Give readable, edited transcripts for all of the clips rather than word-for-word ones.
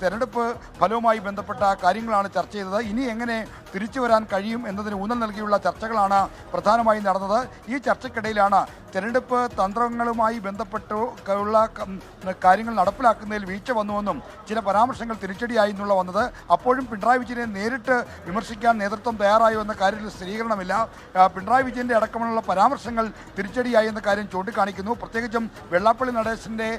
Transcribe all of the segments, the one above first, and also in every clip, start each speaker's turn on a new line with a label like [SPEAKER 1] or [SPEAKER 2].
[SPEAKER 1] തെരഞ്ഞെടുപ്പ് ഫലവുമായി ബന്ധപ്പെട്ട കാര്യങ്ങളാണ് ചർച്ച ചെയ്തത്. ഇനി എങ്ങനെ തിരിച്ചു വരാൻ കഴിയും എന്നതിന് ഊന്നൽ നൽകിയുള്ള ചർച്ചകളാണ് പ്രധാനമായും നടന്നത്. ഈ ചർച്ചയ്ക്കിടയിലാണ് തെരഞ്ഞെടുപ്പ് തന്ത്രങ്ങളുമായി ബന്ധപ്പെട്ടുള്ള കാര്യങ്ങൾ നടപ്പിലാക്കുന്നതിൽ വീഴ്ച വന്നുവെന്നും ചില പരാമർശങ്ങൾ തിരിച്ചടിയായി എന്നുള്ള വന്നത്. അപ്പോഴും പിണറായി വിജയനെ നേരിട്ട് വിമർശിക്കാൻ നേതൃത്വം തയ്യാറായോ എന്ന കാര്യത്തിൽ സ്ഥിരീകരണമില്ല. പിണറായി വിജയൻ്റെ അടക്കമുള്ള പരാമർശങ്ങൾ തിരിച്ചടിയായി എന്ന കാര്യം ചൂണ്ടിക്കാണിക്കുന്നു. പ്രത്യേകിച്ചും വെള്ളാപ്പള്ളി നടേശനെ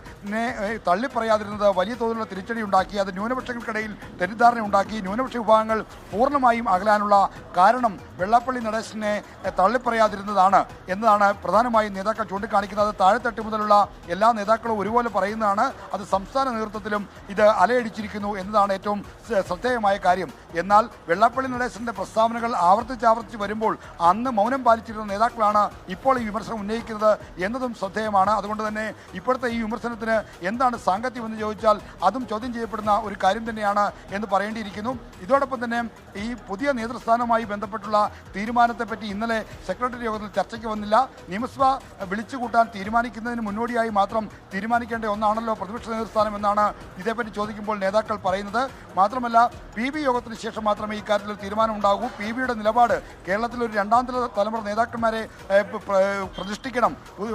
[SPEAKER 1] തള്ളിപ്പറയാതിരുന്നത് വലിയ തോതിലുള്ള തിരിച്ചടി ഉണ്ടാക്കി. അത് ന്യൂനപക്ഷങ്ങൾക്കിടയിൽ തെറ്റിദ്ധാരണ ഉണ്ടാക്കി. ന്യൂനപക്ഷ വിഭാഗങ്ങൾ പൂർണ്ണമായും അകലാനുള്ള കാരണം വെള്ളാപ്പള്ളി നടേശനെ തള്ളിപ്പറയാതിരുന്നതാണ് എന്നതാണ് പ്രധാനമായും നേതാക്കൾ ചൂണ്ടിക്കാണിക്കുന്നത്. താഴെത്തട്ട് മുതലുള്ള എല്ലാ നേതാക്കളും ഒരുപോലെ പറയുന്നതാണ്. അത് സംസ്ഥാന നേതൃത്വത്തിലും ഇത് അലയടിച്ചിരിക്കുന്നു എന്നതാണ് ഏറ്റവും ശ്രദ്ധേയമായ കാര്യം. എന്നാൽ വെള്ളാപ്പള്ളി നടേശന്റെ പ്രസ്താവനകൾ ആവർത്തിച്ച് വരുമ്പോൾ അന്ന് മൗനം പാലിച്ചിരുന്ന നേതാക്കളാണ് ഇപ്പോൾ ഈ വിമർശനം ഉന്നയിക്കുന്നത് എന്നതും ശ്രദ്ധേയമാണ്. അതുകൊണ്ട് തന്നെ ഇപ്പോഴത്തെ ഈ വിമർശനത്തിന് എന്താണ് സാങ്കത്യമെന്ന് ചോദിച്ചാൽ അതും ചോദ്യം ചെയ്യപ്പെടുന്ന ഒരു കാര്യം തന്നെയാണ് എന്ന് പറയേണ്ടിയിരിക്കുന്നു. ഇതോടൊപ്പം തന്നെ ഈ പുതിയ നേതൃസ്ഥാനവുമായി ബന്ധപ്പെട്ടുള്ള തീരുമാനത്തെപ്പറ്റി ഇന്നലെ സെക്രട്ടറി യോഗത്തിൽ ചർച്ചയ്ക്ക് വന്നില്ല. നിയമസഭ വിളിച്ചുകൂട്ടാൻ തീരുമാനിക്കുന്നതിന് മുന്നോടിയായി മാത്രം തീരുമാനിക്കേണ്ട ഒന്നാണല്ലോ പ്രതിപക്ഷ നേതൃസ്ഥാനം എന്നാണ് ഇതേപ്പറ്റി ചോദിക്കുമ്പോൾ നേതാക്കൾ പറയുന്നത്. മാത്രമല്ല PB യോഗത്തിന് ശേഷം മാത്രമേ ഇക്കാര്യത്തിൽ തീരുമാനം ഉണ്ടാകൂ. PBയുടെ നിലപാട് കേരളത്തിൽ ഒരു രണ്ടാം തലമുറ നേതാക്കന്മാരെ പ്രതിഷ്ഠിക്കണം,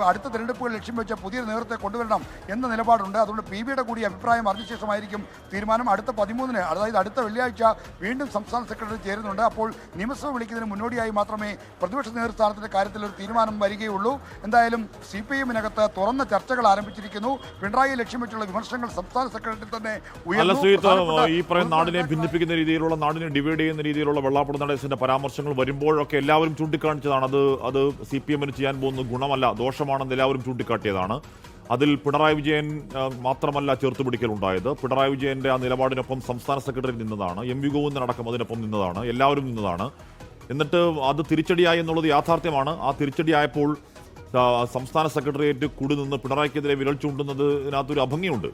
[SPEAKER 1] അടുത്ത തെരഞ്ഞെടുപ്പുകൾ ലക്ഷ്യം വെച്ച് പുതിയ നേതൃത്വത്തെ കൊണ്ടുവരണം എന്ന നിലപാടുണ്ട്. അതുകൊണ്ട് PBയുടെ കൂടി അഭിപ്രായം അറിഞ്ഞ ശേഷമായിരിക്കും തീരുമാനം. അടുത്ത 13-ന് അതായത് അടുത്ത വെള്ളിയാഴ്ച വീണ്ടും സംസ്ഥാന സെക്രട്ടറി ചേരുന്നുണ്ട്. അപ്പോൾ നിയമസഭ വിളിക്കുന്നതിന് മുന്നോടിയായി മാത്രമേ പ്രതിപക്ഷ നേതൃസ്ഥാനത്തിന്റെ കാര്യത്തിൽ ഒരു തീരുമാനം വരികയുള്ളൂ. എന്തായാലും CPM-നകത്ത് തുറന്ന ചർച്ചകൾ ആരംഭിച്ചിരിക്കുന്നു. പിണറായി ലക്ഷ്യം വെച്ചുള്ള വിമർശനങ്ങൾ സംസ്ഥാന സെക്രട്ടറി തന്നെ
[SPEAKER 2] ഈ പറയുന്ന നാടിനെ ഭിന്നിപ്പിക്കുന്ന രീതിയിലുള്ള, നാടിനെ ഡിവൈഡ് ചെയ്യുന്ന രീതിയിലുള്ള വെള്ളാപ്പള്ളി നടേശന്റെ പരാമർശങ്ങൾ വരുമ്പോഴൊക്കെ എല്ലാവരും ചൂണ്ടിക്കാണിച്ചതാണ് അത് CPM-ന് ചെയ്യാൻ പോകുന്ന ഗുണമല്ല, ദോഷമാണെന്ന് എല്ലാവരും ചൂണ്ടിക്കാട്ടിയതാണ്. അതിൽ പിണറായി വിജയൻ മാത്രമല്ല ചേർത്തുപിടിക്കലുണ്ടായത്. പിണറായി വിജയന്റെ ആ നിലപാടിനൊപ്പം സംസ്ഥാന സെക്രട്ടറി നിന്നതാണ്, MV ഗോവിന്ദനടക്കം അതിനൊപ്പം നിന്നതാണ്, എല്ലാവരും നിന്നതാണ്. എന്നിട്ട് അത് തിരിച്ചടിയായി എന്നുള്ളത് യാഥാർത്ഥ്യമാണ്. ആ തിരിച്ചടിയായപ്പോൾ സംസ്ഥാന സെക്രട്ടേറിയറ്റ് കൂടി നിന്ന് പിണറായിക്കെതിരെ വിരൽ ചൂണ്ടുന്നതിനകത്തൊരു അഭംഗിയുണ്ട്.